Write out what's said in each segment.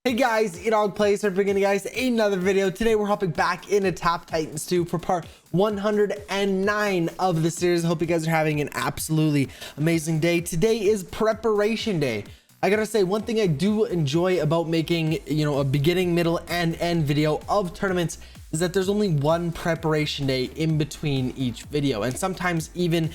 Hey guys, EdogPlays are bringing you guys another video. Today we're hopping back into Top Titans 2 for part 109 of the series. Hope you guys are having an absolutely amazing day. Today is preparation day. I gotta say, one thing I do enjoy about making, a beginning, middle, and end video of tournaments is that there's only one preparation day in between each video. And sometimes even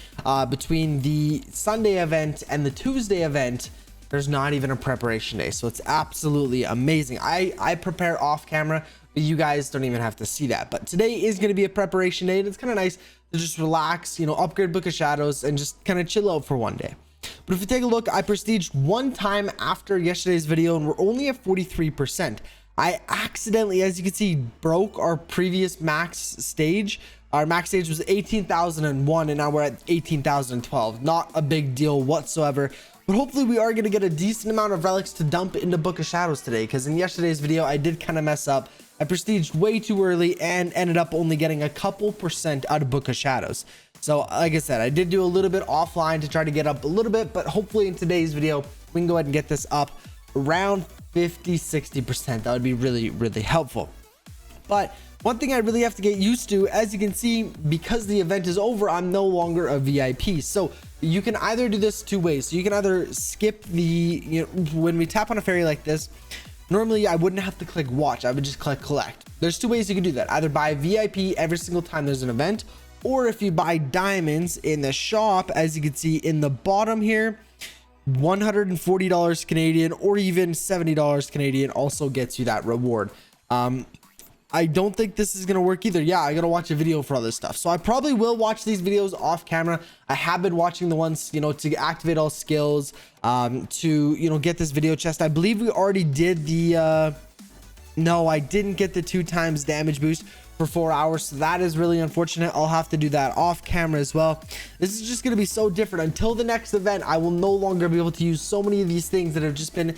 between the Sunday event and the Tuesday event, there's not even a preparation day. So it's absolutely amazing. I prepare off camera, but you guys don't even have to see that. But today is going to be a preparation day, and it's kind of nice to just relax, upgrade Book of Shadows and just kind of chill out for one day. But if you take a look, I prestiged one time after yesterday's video and we're only at 43%. I accidentally, as you can see, broke our previous max stage. Our max stage was 18,001 and now we're at 18,012. Not a big deal whatsoever. But hopefully we are going to get a decent amount of relics to dump into Book of Shadows today, because in yesterday's video I did kind of mess up. I prestiged way too early and ended up only getting a couple percent out of Book of Shadows. So like I said, I did do a little bit offline to try to get up a little bit, but hopefully in today's video we can go ahead and get this up around 50-60%. That would be really helpful. But one thing I really have to get used to, as you can see, because the event is over, I'm no longer a VIP. So you can either do this two ways. So you can either skip the, when we tap on a fairy like this, normally I wouldn't have to click watch. I would just click collect. There's two ways you can do that. Either buy VIP every single time there's an event, or if you buy diamonds in the shop, as you can see in the bottom here, $140 Canadian or even $70 Canadian also gets you that reward. I don't think this is going to work either. Yeah, I got to watch a video for all this stuff. So I probably will watch these videos off camera. I have been watching the ones, to activate all skills, to, get this video chest. I believe we already did the, no, I didn't get the 2 times damage boost for 4 hours. So that is really unfortunate. I'll have to do that off camera as well. This is just going to be so different. Until the next event, I will no longer be able to use so many of these things that have just been,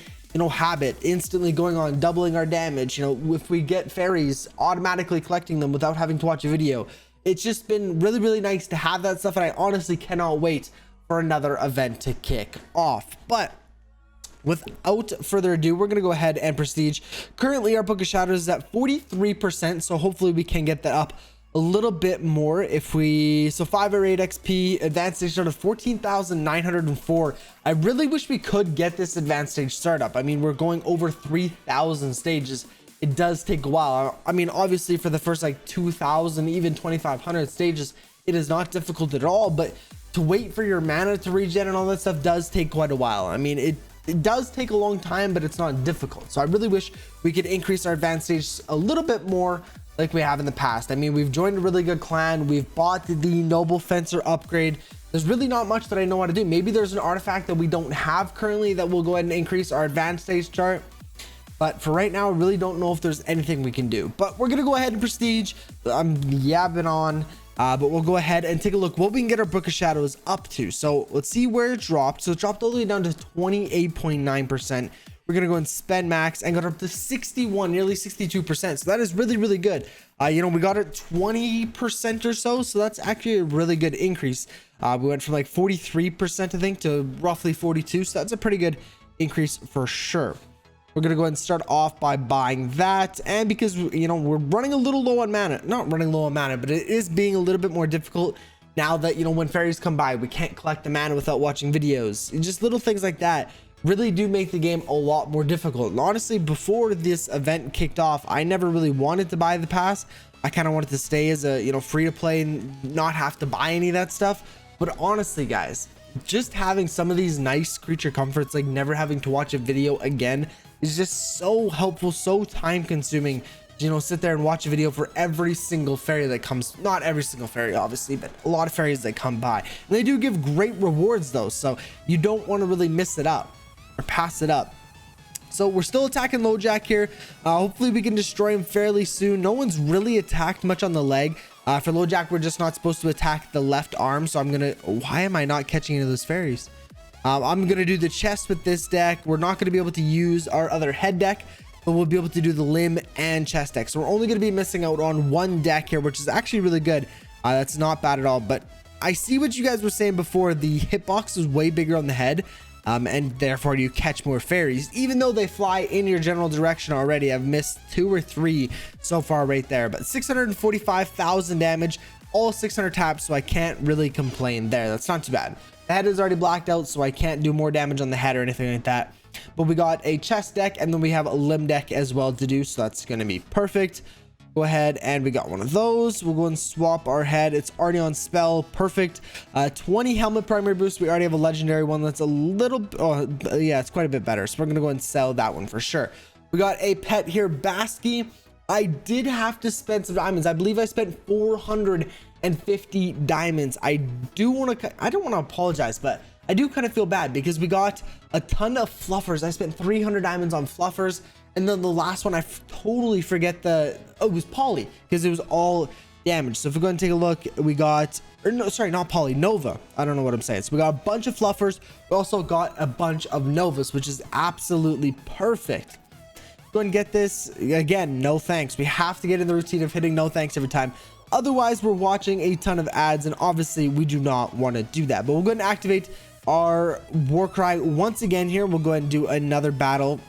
habit, instantly going on, doubling our damage. If we get fairies, automatically collecting them without having to watch a video. It's just been really nice to have that stuff, and I honestly cannot wait for another event to kick off. But without further ado, we're going to go ahead and prestige. Currently our Book of Shadows is at 43%, so hopefully we can get that up a little bit more. If we, so 508 XP, advanced stage start of 14,904. I really wish we could get this advanced stage startup. I mean, we're going over 3,000 stages. It does take a while. I mean, obviously for the first like 2,000, even 2,500 stages, it is not difficult at all, but to wait for your mana to regen and all that stuff does take quite a while. I mean, it does take a long time, but it's not difficult. So I really wish we could increase our advanced stage a little bit more like we have in the past. I mean, we've joined a really good clan. We've bought the Noble Fencer upgrade. There's really not much that I know how to do. Maybe there's an artifact that we don't have currently that will go ahead and increase our advanced stage chart. But for right now, I really don't know if there's anything we can do. But we're going to go ahead and prestige. I'm yabbing on. But we'll go ahead and take a look what we can get our Book of Shadows up to. So let's see where it dropped. So it dropped all the way down to 28.9%. We're going to go and spend max and got up to 61, nearly 62%. So that is really good. We got it 20% or so. So that's actually a really good increase. We went from like 43%, I think, to roughly 42. So that's a pretty good increase for sure. We're going to go ahead and start off by buying that. And because, we're running a little low on mana, not running low on mana, but it is being a little bit more difficult now that, when fairies come by, we can't collect the mana without watching videos. Just little things like that really do make the game a lot more difficult. And honestly, before this event kicked off, I never really wanted to buy the pass. I kind of wanted to stay as a, free to play and not have to buy any of that stuff. But honestly, guys, just having some of these nice creature comforts, like never having to watch a video again, is just so helpful, so time consuming. Sit there and watch a video for every single fairy that comes, not every single fairy obviously, but a lot of fairies that come by. And they do give great rewards though, so you don't want to really miss it up or pass it up. So we're still attacking LoJack here. Hopefully we can destroy him fairly soon. No one's really attacked much on the leg. For LoJack, we're just not supposed to attack the left arm, so why am I not catching any of those fairies? I'm gonna do the chest with this deck. We're not gonna be able to use our other head deck, but we'll be able to do the limb and chest deck. So we're only gonna be missing out on one deck here, which is actually really good. That's not bad at all. But I see what you guys were saying before. The hitbox was way bigger on the head. and therefore you catch more fairies, even though they fly in your general direction already. I've missed 2 or 3 so far right there, but 645,000 damage, all 600 taps, so I can't really complain there. That's not too bad. The head is already blacked out, so I can't do more damage on the head or anything like that. But we got a chest deck, and then we have a limb deck as well to do, so that's going to be perfect. Go ahead, and we got one of those. We'll go and swap our head. It's already on spell. Perfect. 20 helmet primary boost. We already have a legendary one that's a little, oh yeah, it's quite a bit better, so we're gonna go and sell that one for sure. We got a pet here, Basky. I did have to spend some diamonds. I believe I spent 450 diamonds. I don't want to apologize, but I do kind of feel bad because we got a ton of fluffers. I spent 300 diamonds on fluffers, and then the last one I totally forget it was Polly, because it was all damage. So if we go and take a look, we got, or no, sorry, not Polly, Nova. I don't know what I'm saying. So we got a bunch of fluffers. We also got a bunch of Novas, which is absolutely perfect. Go and get this again. No thanks. We have to get in the routine of hitting no thanks every time. Otherwise, we're watching a ton of ads, and obviously we do not want to do that. But we'll go ahead and activate our war cry once again here. We'll go ahead and do another battle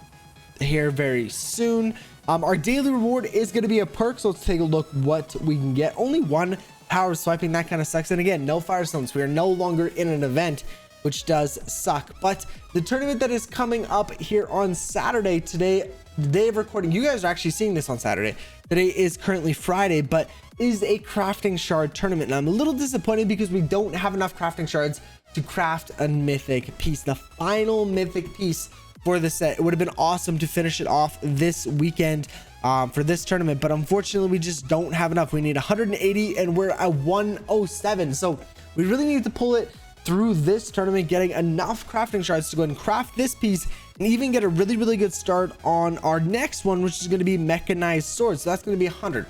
here very soon. Our daily reward is going to be a perk, so let's take a look what we can get. Only 1 power swiping, that kind of sucks. And again, no firestones. We are no longer in an event, which does suck. But the tournament that is coming up here on Saturday, today, the day of recording, you guys are actually seeing this on Saturday. Today is currently Friday, but is a crafting shard tournament, and I'm a little disappointed because we don't have enough crafting shards to craft a mythic piece, the final mythic piece for the set. It would have been awesome to finish it off this weekend for this tournament, but unfortunately we just don't have enough. We need 180 and we're at 107, so we really need to pull it through this tournament, getting enough crafting shards to go ahead and craft this piece and even get a really good start on our next one, which is going to be mechanized swords. So that's going to be 100.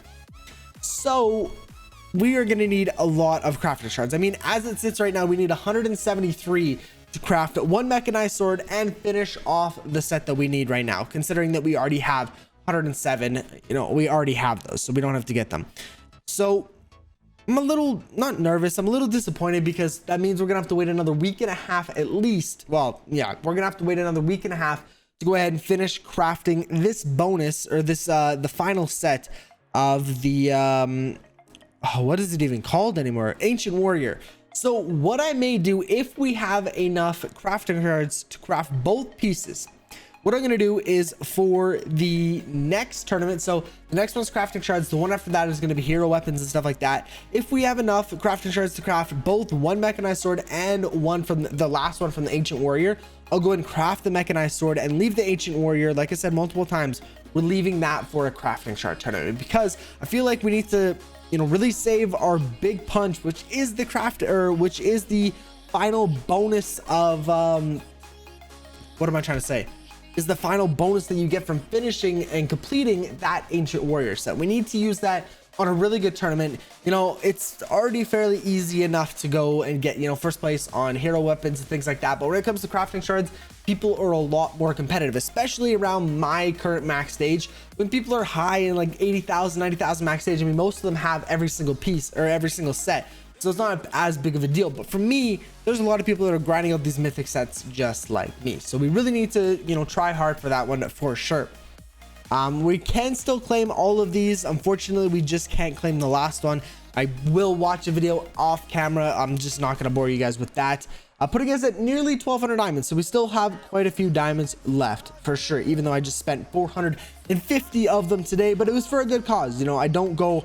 So we are going to need a lot of crafting shards. I mean, as it sits right now, we need 173 to craft 1 mechanized sword and finish off the set that we need right now, considering that we already have 107. You know, we already have those, so we don't have to get them. So I'm a little, not nervous, I'm a little disappointed because that means we're gonna have to wait another week and a half at least. Well, yeah, we're gonna have to wait another week and a half to go ahead and finish crafting this bonus, or this the final set of the what is it even called anymore? Ancient Warrior. So what I may do, if we have enough crafting shards to craft both pieces, what I'm going to do is for the next tournament, so the next one's crafting shards, the one after that is going to be hero weapons and stuff like that. If we have enough crafting shards to craft both 1 mechanized sword and 1 from the last one from the Ancient Warrior, I'll go ahead and craft the mechanized sword and leave the Ancient Warrior. Like I said multiple times, we're leaving that for a crafting shard tournament because I feel like we need to, you know, really save our big punch, which is the which is the final bonus of what am I trying to say, is the final bonus that you get from finishing and completing that Ancient Warrior set. We need to use that on a really good tournament. You know, it's already fairly easy enough to go and get, you know, first place on hero weapons and things like that, but when it comes to crafting shards, people are a lot more competitive, especially around my current max stage. When people are high in like 80,000, 90,000 max stage, I mean, most of them have every single piece or every single set, so it's not as big of a deal. But for me, there's a lot of people that are grinding out these mythic sets just like me, so we really need to, you know, try hard for that one for sure. We can still claim all of these. Unfortunately, we just can't claim the last one. I will watch a video off camera. I'm just not going to bore you guys with that. Putting us at nearly 1,200 diamonds, so we still have quite a few diamonds left for sure, even though I just spent 450 of them today, but it was for a good cause. You know, I don't go,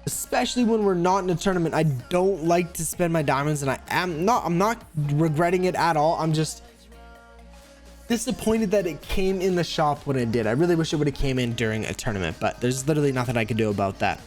especially when we're not in a tournament, I don't like to spend my diamonds, and I'm not regretting it at all. I'm just disappointed that it came in the shop when it did. I really wish it would have came in during a tournament, but there's literally nothing I can do about that.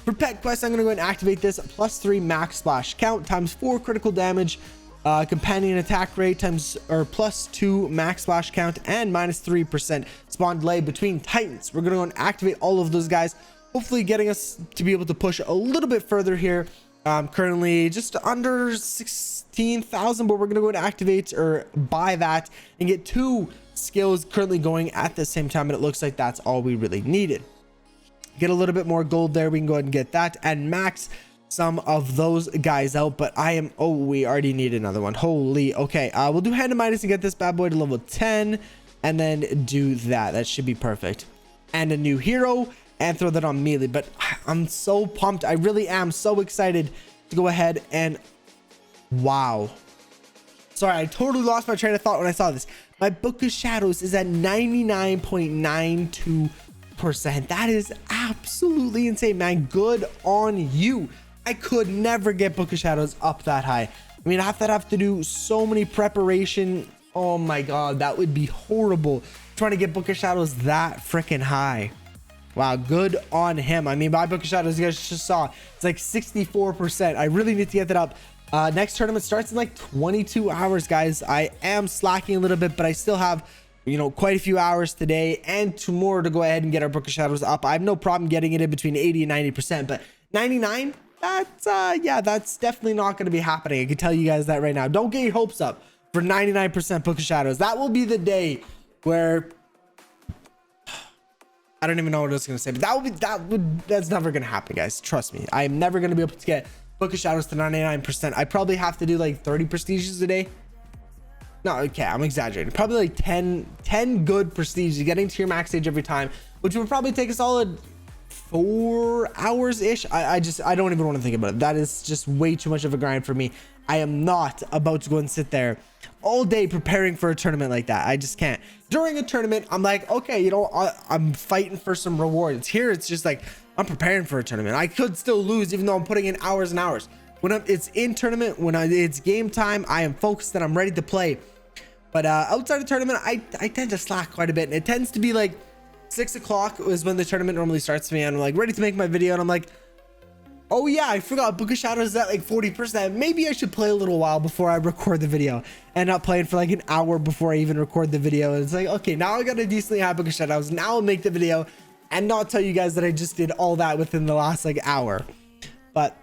For pet quest, I'm going to go ahead and activate this +3 max splash count times 4 critical damage, companion attack rate times, or +2 max splash count, and -3% spawn delay between titans. We're going to go and activate all of those guys, hopefully getting us to be able to push a little bit further here. Currently just under 16,000, but we're going to go and activate or buy that and get 2 skills currently going at the same time, and it looks like that's all we really needed. Get a little bit more gold there, we can go ahead and get that, and max some of those guys out. But I am, oh, we already need another one. Holy, okay. We'll do hand to Midas and get this bad boy to level 10, and then do that should be perfect. And a new hero, and throw that on melee. But I'm so pumped. I really am so excited to go ahead and, wow. Sorry, I totally lost my train of thought when I saw this. My Book of Shadows is at 99.92%. That is absolutely insane, man. Good on you. I could never get Book of Shadows up that high. I mean, I have to do so many preparation. Oh my god, that would be horrible, trying to get Book of Shadows that freaking high. Wow, good on him. I mean, my Book of Shadows, you guys just saw, it's like 64%. I really need to get that up. Next tournament starts in like 22 hours, guys. I am slacking a little bit, but I still have, you know, quite a few hours today and tomorrow to go ahead and get our Book of Shadows up. I have no problem getting it in between 80 and 90%, but 99, that's yeah, that's definitely not going to be happening. I can tell you guys that right now. Don't get your hopes up for 99% Book of Shadows. That will be the day where, I don't even know what I was going to say, but that's never going to happen, guys. Trust me. I am never going to be able to get Book of Shadows to 99%. I probably have to do like 30 prestiges a day. No, okay, I'm exaggerating. Probably like 10 good prestiges, getting to your max stage every time, which would probably take a solid 4 hours ish. I don't even want to think about it. That is just way too much of a grind for me. I am not about to go and sit there all day preparing for a tournament like that. I just can't. During a tournament, I'm like, okay, you know, I'm fighting for some rewards. Here, it's just like, I'm preparing for a tournament. I could still lose even though I'm putting in hours and hours. When it's in tournament, it's game time, I am focused and I'm ready to play. But outside of tournament, I tend to slack quite a bit. And it tends to be like 6 o'clock is when the tournament normally starts for me. And I'm like ready to make my video. And I'm like, oh yeah, I forgot Book of Shadows is at like 40%. Maybe I should play a little while before I record the video. And not playing for like an hour before I even record the video. And it's like, okay, now I got a decently high Book of Shadows. Now I'll make the video and not tell you guys that I just did all that within the last like hour. But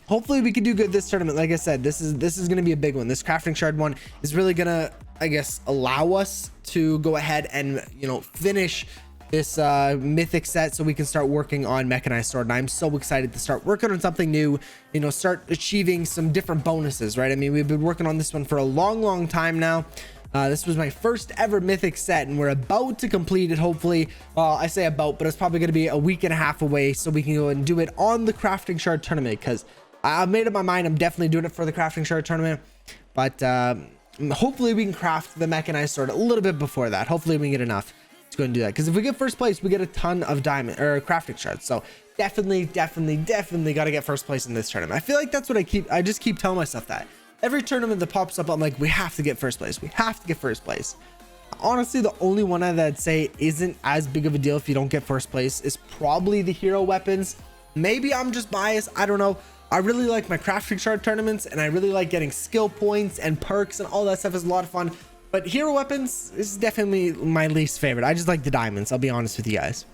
hopefully we can do good this tournament. Like I said, this is going to be a big one. This crafting shard one is really going to, I guess, allow us to go ahead and, you know, finish this mythic set so we can start working on mechanized sword. And I'm so excited to start working on something new, you know, start achieving some different bonuses, right? I mean, we've been working on this one for a long time now. This was my first ever mythic set and we're about to complete it, hopefully. Well, I say about, but it's probably going to be a week and a half away so we can go and do it on the crafting shard tournament, because I've made up my mind. I'm definitely doing it for the crafting shard tournament, but hopefully we can craft the mechanized sword a little bit before that. Hopefully we can get enough to go and do that, because if we get first place, we get a ton of diamond or crafting shards. So definitely got to get first place in this tournament. I feel like that's what I just keep telling myself that every tournament that pops up, I'm like, we have to get first place. We have to get first place. Honestly, the only one that I'd say isn't as big of a deal if you don't get first place is probably the hero weapons. Maybe I'm just biased. I don't know. I really like my crafting shard tournaments and I really like getting skill points and perks and all that stuff is a lot of fun. But hero weapons is definitely my least favorite. I just like the diamonds. I'll be honest with you guys.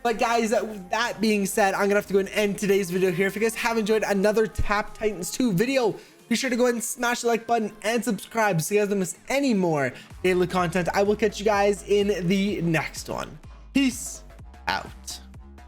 But guys, that being said, I'm gonna have to go and end today's video here. If you guys have enjoyed another Tap Titans 2 video, be sure to go ahead and smash the like button and subscribe so you guys don't miss any more daily content. I will catch you guys in the next one. Peace out.